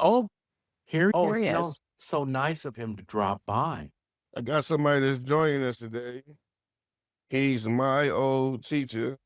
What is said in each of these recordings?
Oh, here Here he it's is. so nice of him to drop by. I got somebody that's joining us today. He's my old teacher.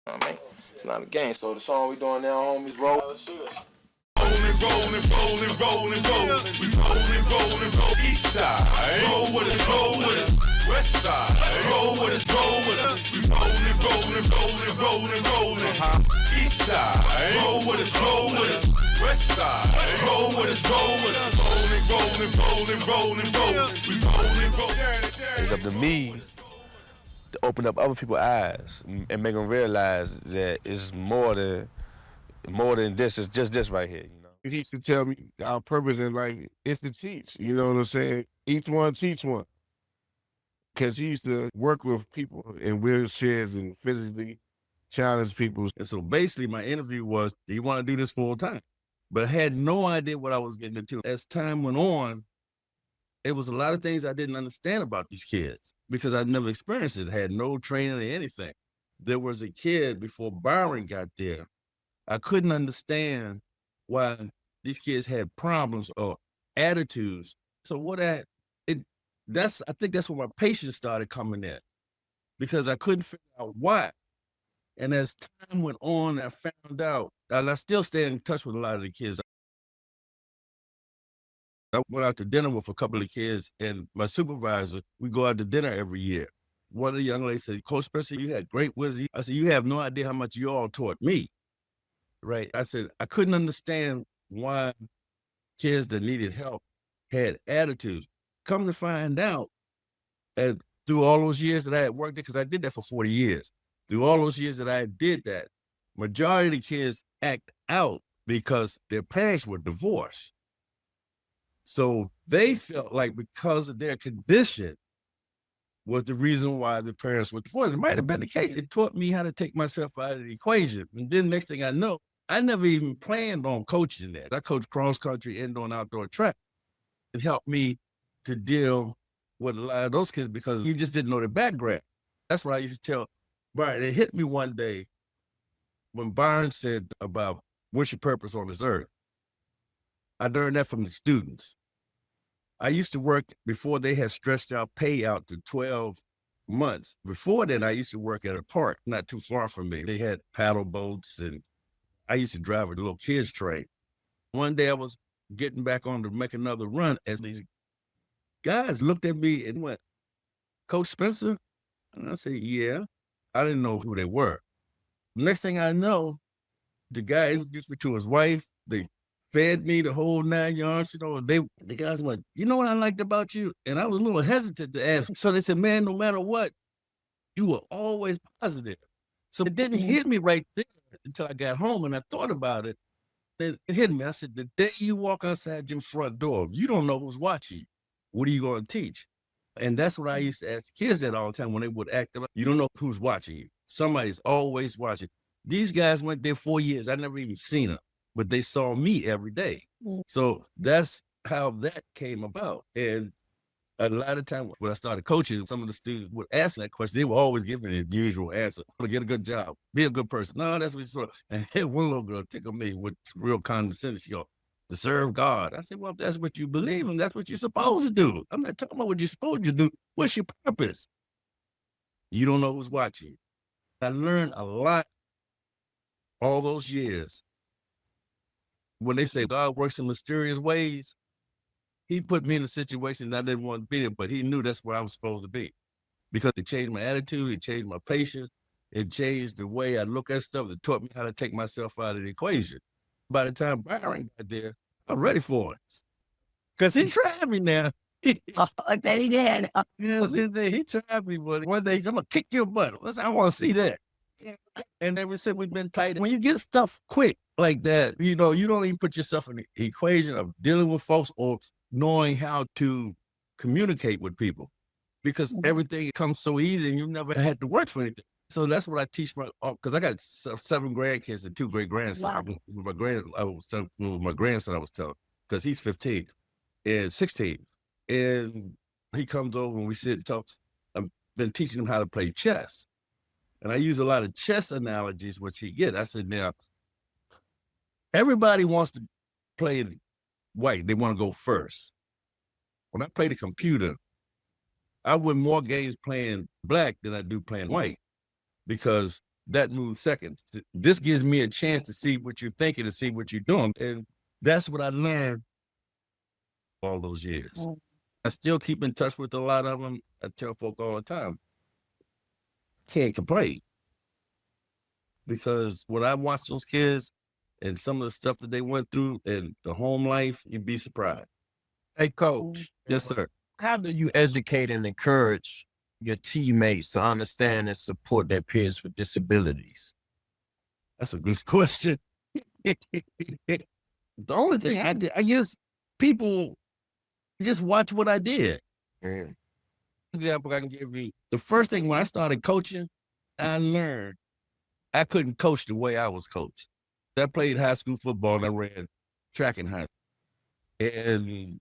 I mean, it's not a game. So the song we doing now, homies, roll. Let's do it. Rolling. We rolling. East side. Roll with us. West side. Roll with us. We rolling. East side. Roll with us. West side. Roll with us. Rolling. We rolling. It's up to me to open up other people's eyes and make them realize that it's more than this. It's just this right here, you know. He used to tell me our purpose in life is to teach. You know what I'm saying? Each one teach one. Because he used to work with people in wheelchairs and physically challenged people. And so basically my interview was, do you want to do this full time? But I had no idea what I was getting into. As time went on, it was a lot of things I didn't understand about these kids because I'd never experienced it, had no training or anything. There was a kid before Byron got there. I couldn't understand why these kids had problems or attitudes. So I think that's where my patience started coming in because I couldn't figure out why. And as time went on, I found out, and I still stay in touch with a lot of the kids. I went out to dinner with a couple of kids and my supervisor, we go out to dinner every year. One of the young ladies said, Coach Spencer, you had great wisdom. I said, you have no idea how much you all taught me. Right. I said, I couldn't understand why kids that needed help had attitudes. Come to find out, and through all those years that I had worked there, because I did that for 40 years, through all those years that I did that, majority of the kids act out because their parents were divorced. So they felt like because of their condition was the reason why the parents were divorced. It might have been the case. It taught me how to take myself out of the equation. And then next thing I know, I never even planned on coaching that. I coached cross country, indoor and outdoor track. It helped me to deal with a lot of those kids because you just didn't know their background. That's what I used to tell Byron. It hit me one day when Byron said about what's your purpose on this earth. I learned that from the students. I used to work before they had stretched out pay out to 12 months. Before then, I used to work at a park not too far from me. They had paddle boats and I used to drive a little kids train. One day I was getting back on to make another run as these guys looked at me and went, Coach Spencer? And I said, yeah. I didn't know who they were. Next thing I know, the guy introduced me to his wife. They fed me the whole 9 yards. You know, the guys went, you know what I liked about you? And I was a little hesitant to ask. So they said, man, no matter what, you were always positive. So it didn't hit me right there until I got home and I thought about it. Then it hit me. I said, the day you walk outside your front door, you don't know who's watching you. What are you going to teach? And that's what I used to ask kids that all the time when they would act up. You don't know who's watching you. Somebody's always watching. These guys went there 4 years. I never even seen them, but they saw me every day. So that's how that came about. And a lot of times when I started coaching, some of the students would ask that question. They were always giving the usual answer. To get a good job, be a good person. No, that's what you saw. And one little girl tickled me with real condescension. She goes, to serve God. I said, well, if that's what you believe in, that's what you're supposed to do. I'm not talking about what you're supposed to do. What's your purpose? You don't know who's watching. I learned a lot all those years. When they say God works in mysterious ways, he put me in a situation that I didn't want to be in, but he knew that's where I was supposed to be. Because it changed my attitude, it changed my patience, it changed the way I look at stuff. It taught me how to take myself out of the equation. By the time Byron got there, I'm ready for it. Because he tried me now. I bet he did. Yes, he tried me, but one day I'm going to kick your butt. I want to see that. And ever since we've been tight. When you get stuff quick like that, you know, you don't even put yourself in the equation of dealing with folks or knowing how to communicate with people because everything comes so easy and you never had to work for anything. So that's what I teach because I got 7 grandkids and 2 great grandsons. Wow. My grandson, I was telling, because he's 15 and 16. And he comes over and we sit and talk. I've been teaching him how to play chess. And I use a lot of chess analogies, which he get. I said, now, Everybody wants to play white. They want to go first. When I play the computer, I win more games playing black than I do playing white because that moves second. This gives me a chance to see what you're thinking and see what you're doing. And that's what I learned all those years. I still keep in touch with a lot of them. I tell folk all the time, can't complain. Because when I watch those kids and some of the stuff that they went through and the home life, you'd be surprised. Hey, Coach. Yes, sir. How do you educate and encourage your teammates to understand and support their peers with disabilities? That's a good question. The only thing I did, I guess people just watch what I did. Example I can give you. The first thing when I started coaching, I learned I couldn't coach the way I was coached. I played high school football and I ran track in high school. And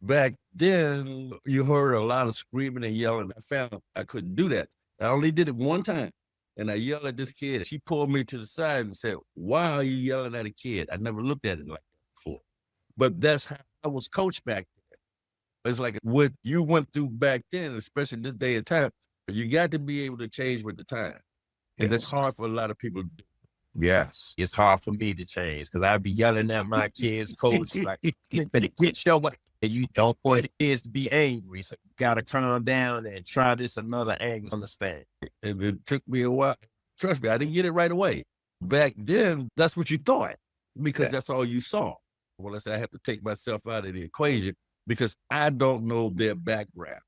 back then, you heard a lot of screaming and yelling. I found I couldn't do that. I only did it one time. And I yelled at this kid. She pulled me to the side and said, "Why are you yelling at a kid?" I never looked at it like that before. But that's how I was coached back then. It's like what you went through back then, especially this day and time, you got to be able to change with the time. And it's hard for a lot of people to do. Yes, it's hard for me to change because I'd be yelling at my kids, coach, like, "You better get your way." And you don't want the kids to be angry. So you got to calm down and try this another angle. Understand? And it took me a while. Trust me, I didn't get it right away. Back then, that's what you thought because that's all you saw. Well, I said I have to take myself out of the equation because I don't know their background.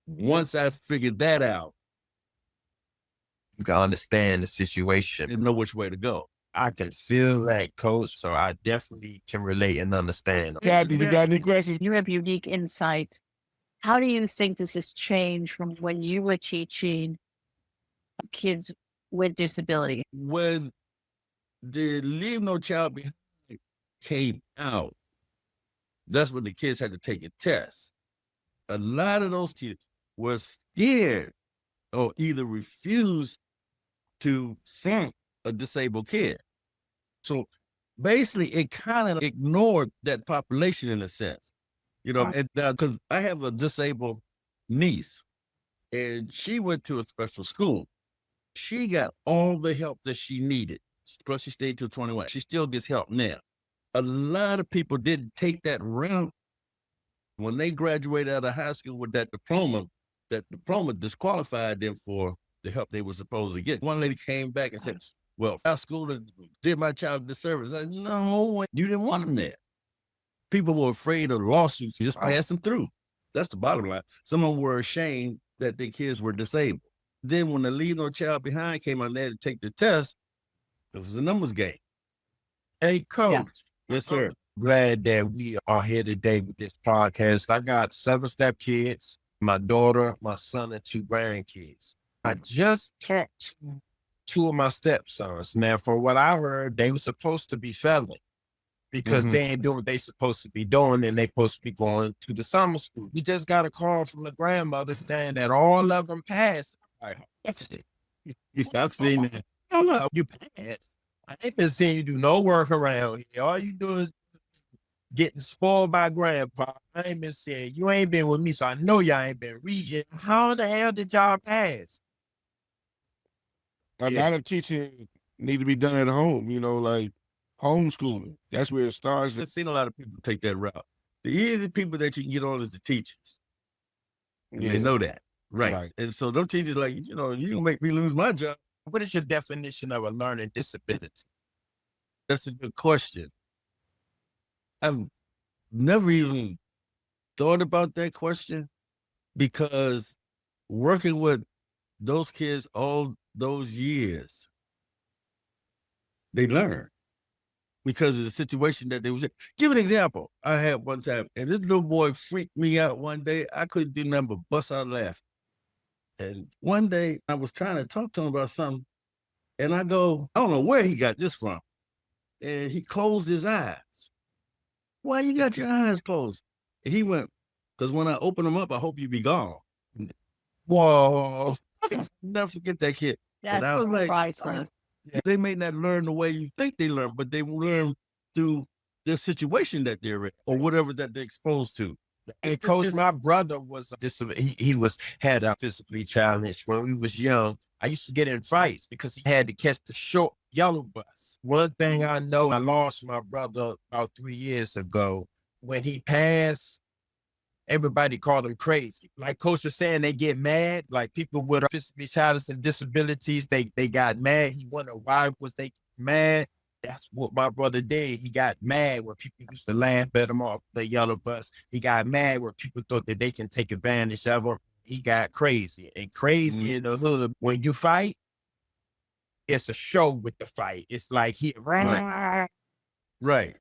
Once I figured that out, You can understand the situation. I know which way to go. I can feel that, Coach. So I definitely can relate and understand. Kathy, you got any questions? You have unique insight. How do you think this has changed from when you were teaching kids with disability? When the Leave No Child Behind came out, that's when the kids had to take a test. A lot of those kids were scared or either refused to send a disabled kid. So basically, it kind of ignored that population in a sense, you know, and because I have a disabled niece and she went to a special school. She got all the help that she needed. Plus, she stayed till 21. She still gets help now. A lot of people didn't take that route. When they graduated out of high school with that diploma disqualified them for the help they were supposed to get. One lady came back and said, "Well, our school did my child a disservice." I said, "No, you didn't want them there." People were afraid of lawsuits. You just pass them through. That's the bottom line. Some of them were ashamed that their kids were disabled. Then when the Leave No Child Behind came out there to take the test, it was a numbers game. Hey, Coach. Yes, sir. Glad that we are here today with this podcast. I got 7 stepkids, my daughter, my son, and 2 grandkids. I just talked to 2 of my stepsons. Now, for what I heard, they were supposed to be failing because they ain't doing what they supposed to be doing and they supposed to be going to the summer school. We just got a call from the grandmother saying that all of them passed. I've seen that. Oh, you passed. I ain't been seeing you do no work around here. All you do is getting spoiled by grandpa. I ain't been seeing you ain't been with me, so I know y'all ain't been reading. How the hell did y'all pass? A lot of teaching need to be done at home, you know, like homeschooling. That's where it starts. I've seen a lot of people take that route. The easy people that you can get on is the teachers. And they know that. Right. And so those teachers like, you know, you gonna make me lose my job. What is your definition of a learning disability? That's a good question. I've never even thought about that question because working with those kids all those years, they learn because of the situation that they was in. Give an example. I had one time, and this little boy freaked me out one day. I couldn't do nothing but bust out laughing. And one day I was trying to talk to him about something, and I go, I don't know where he got this from. And he closed his eyes. Why you got your eyes closed? And he went, because when I open them up, I hope you be gone. Whoa. I'll never forget that kid. That's and I was like, priceless. They may not learn the way you think they learn, but they will learn through the situation that they're in or whatever that they're exposed to. And coach, my brother was had a physically challenged when we was young. I used to get in fights because he had to catch the short yellow bus. One thing I know, I lost my brother about 3 years ago. When he passed, everybody called him crazy. Like coach was saying, they get mad. Like people with physically challenged and disabilities, they got mad. He wondered why was they mad. That's what my brother did. He got mad when people used to laugh at him off the yellow bus. He got mad when people thought that they can take advantage of him. He got crazy. And crazy in the hood, when you fight, it's a show with the fight. It's like Right.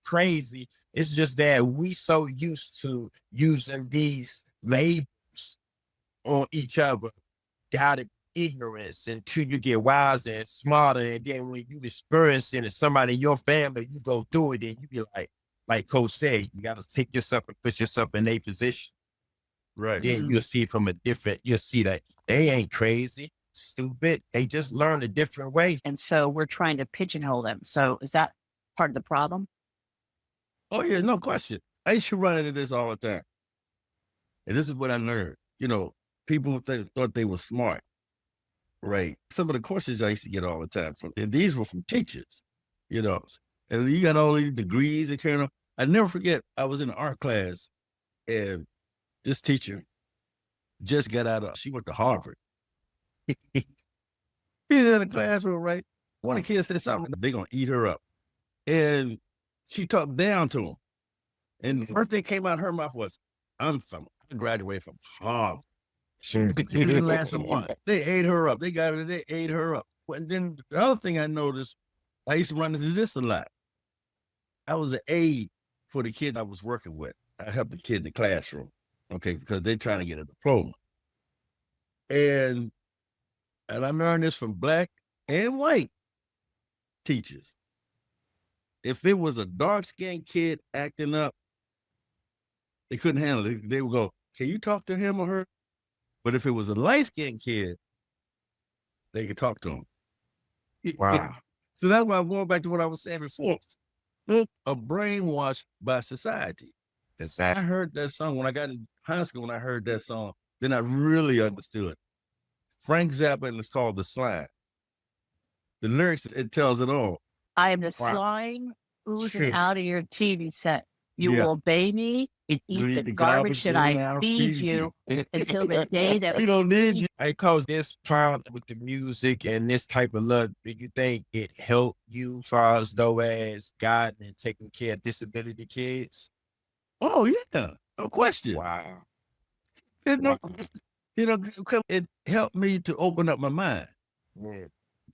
crazy. It's just that we so used to using these labels on each other. Got it. Ignorance until you get wiser and smarter, and then when you experience it and somebody in your family, you go through it and you be like coach said, you got to take yourself and put yourself in a position. Right. Then you'll see from you'll see that they ain't crazy, stupid. They just learn a different way. And so we're trying to pigeonhole them. So is that part of the problem? Oh, yeah, no question. I used to run into this all the time. And this is what I learned. People thought they were smart. Right. Some of the questions I used to get all the time and these were from teachers, and you got all these degrees and kind of, I never forget, I was in an art class and this teacher just got she went to Harvard. She's in the classroom, right? One of the kids said something, they're going to eat her up. And she talked down to him. And the first thing came out of her mouth was, I graduated from Harvard. She didn't last a month. They ate her up. They ate her up. And then the other thing I noticed, I used to run into this a lot. I was an aide for the kid I was working with. I helped the kid in the classroom, okay, because they're trying to get a diploma. And I learned this from black and white teachers. If it was a dark-skinned kid acting up, they couldn't handle it. They would go, can you talk to him or her? But if it was a light-skinned kid, they could talk to him. Wow. So that's why I'm going back to what I was saying before. A brainwashed by society. I heard that song when I got in high school. When I heard that song, then I really understood. Frank Zappa, and it's called The Slime. The lyrics, it tells it all. I am the slime oozing out of your TV set. You will obey me and eat the garbage that I feed you until the day that we don't need you. Hey, coach, this problem with the music and this type of love, do you think it helped you as far as guiding and taking care of disability kids? Oh, yeah. No question. Wow. It helped me to open up my mind. Yeah.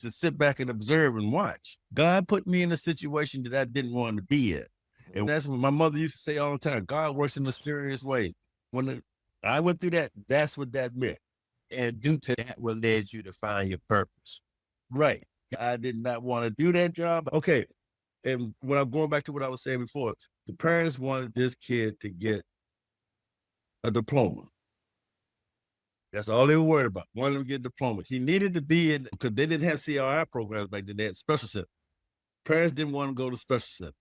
To sit back and observe and watch. God put me in a situation that I didn't want to be in. And that's what my mother used to say all the time. God works in mysterious ways. When I went through that, that's what that meant. And due to that, what led you to find your purpose? Right. I did not want to do that job. Okay. And when I'm going back to what I was saying before, the parents wanted this kid to get a diploma. That's all they were worried about. Wanted him to get a diploma. He needed to be in, because they didn't have CRI programs back then. They had special center. Parents didn't want to go to special center.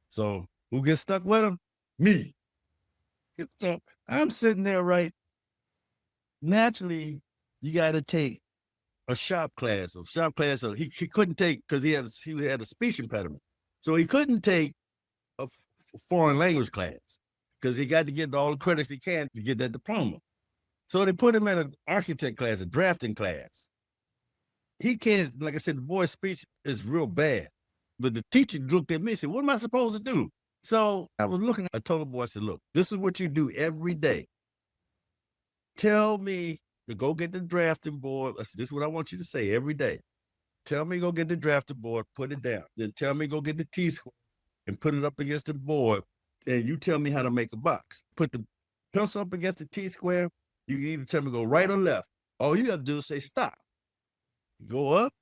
So who gets stuck with him? Me. So I'm sitting there, right? Naturally, you got to take a shop class. So he couldn't take, because he had a speech impediment. So he couldn't take a foreign language class because he got to get all the credits he can to get that diploma. So they put him in an architect class, a drafting class. He can't, like I said, the boy's speech is real bad. But the teacher looked at me and said, what am I supposed to do? So I was looking, I told the boy, I said, look, this is what you do every day. Tell me to go get the drafting board. I said, this is what I want you to say every day. Tell me go get the drafting board, put it down. Then tell me go get the T-square and put it up against the board. And you tell me how to make a box. Put the pencil up against the T-square. You can either tell me go right or left. All you got to do is say stop. Go up,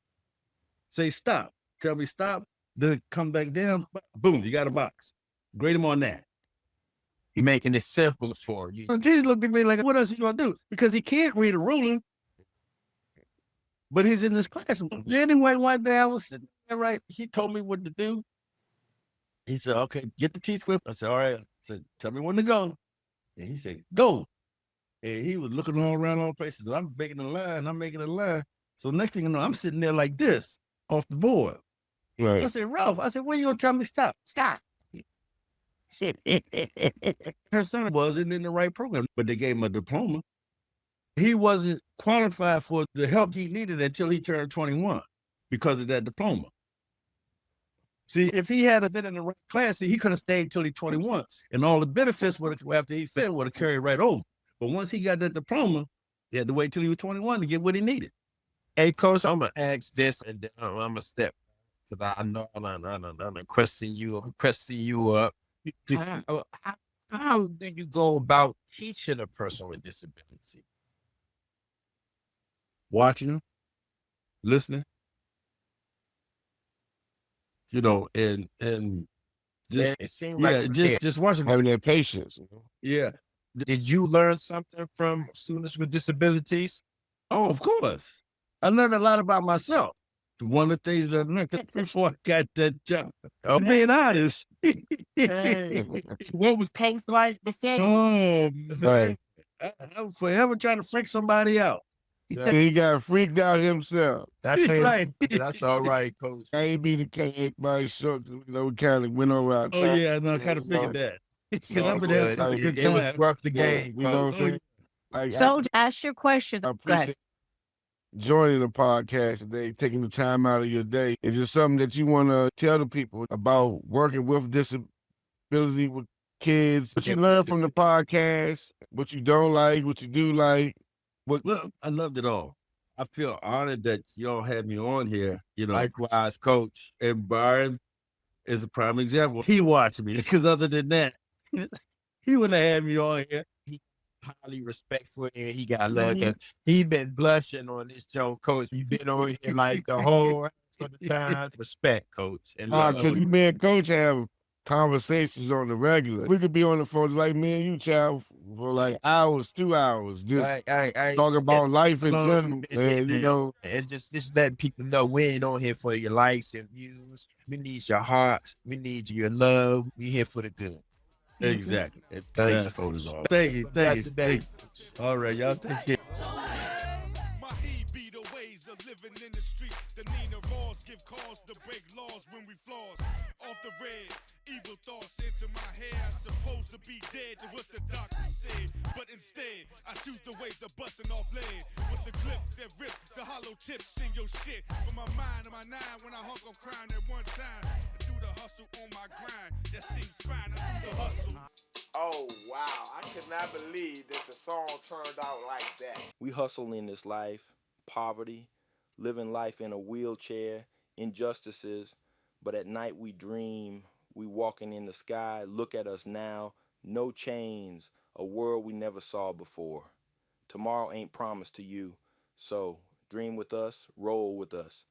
say stop. Tell me stop, then come back down. Boom, you got a box. Grade him on that. He's making it simple for you. Jesus looked at me like, what else you going to do? Because he can't read a ruler. But he's in this class. Anyway, one day I was sitting there, right? He told me what to do. He said, okay, get the T-Swift. I said, all right. I said, tell me when to go. And he said, go. And he was looking all around all places. I'm making a line. I'm making a line. So next thing you know, I'm sitting there like this off the board. Right. I said, Ralph, I said, when you gonna tell me to stop? Stop. Her son wasn't in the right program, but they gave him a diploma. He wasn't qualified for the help he needed until he turned 21 because of that diploma. See, if he had been in the right class, he could have stayed till he 21, and all the benefits would have, after he finished, would have carried right over. But once he got that diploma, he had to wait till he was 21 to get what he needed. Hey, Coach, I'm gonna ask this, and then I'm gonna step because I know I'm question you up. How do you go about teaching a person with disability? Watching him, listening, you know, and just It seems like just watching. Having that patience. Yeah. Did you learn something from students with disabilities? Oh, of course. I learned a lot about myself. One of the things that I learned before I got that job. I'm being honest. What was Coach like before? Oh, Right. I was forever trying to freak somebody out. He got freaked out himself. That's right. That's all right, Coach. I ain't be the case by short, we kind of went over our Oh, time. yeah, no, I kind of figured that. Because No, I've been having such a good. good It was time. worth the Yeah, game. you know what I'm Coach. saying? Like, So ask your question. I Go ahead. appreciate joining the podcast today, taking the time out of your day. Is there something that you want to tell the people about working with disability with kids? What you learn from the podcast, what you don't like, what you do like. Well, I loved it all. I feel honored that y'all had me on here. You know, Likewise, Coach. and Byron is a prime example. He watched me because other than that, he wouldn't have had me on here. Highly respectful, and he got love. He been blushing on this show, Coach. You been on here like the whole rest of the time. Respect, Coach. And Because me and Coach have conversations on the regular. We could be on the phone like me and you, child, for like hours, 2 hours, just talk about life in general. And, you know, and just letting people know we ain't on here for your likes and views. We need your heart. We need your love. We here for the good. Exactly. Thanks, That's Coach. all. Thank you. That's the day. All right, y'all take care. My he be the ways of living in the street. The Nina Ross give cause to break laws when we floss. Off the red, evil thoughts into my head. I'm supposed to be dead to what the doctor said. But instead, I choose the ways of busting off lead. With the clips that rip the hollow tips in your shit. From my mind to my nine when I hung on crying at one time. I do the hustle on my grind. That seems fine. I do the hustle. Oh, wow. I could not believe that the song turned out like that. We hustle in this life, poverty, living life in a wheelchair, injustices, but at night we dream, we walking in the sky, look at us now, no chains, a world we never saw before. Tomorrow ain't promised to you, so dream with us, roll with us.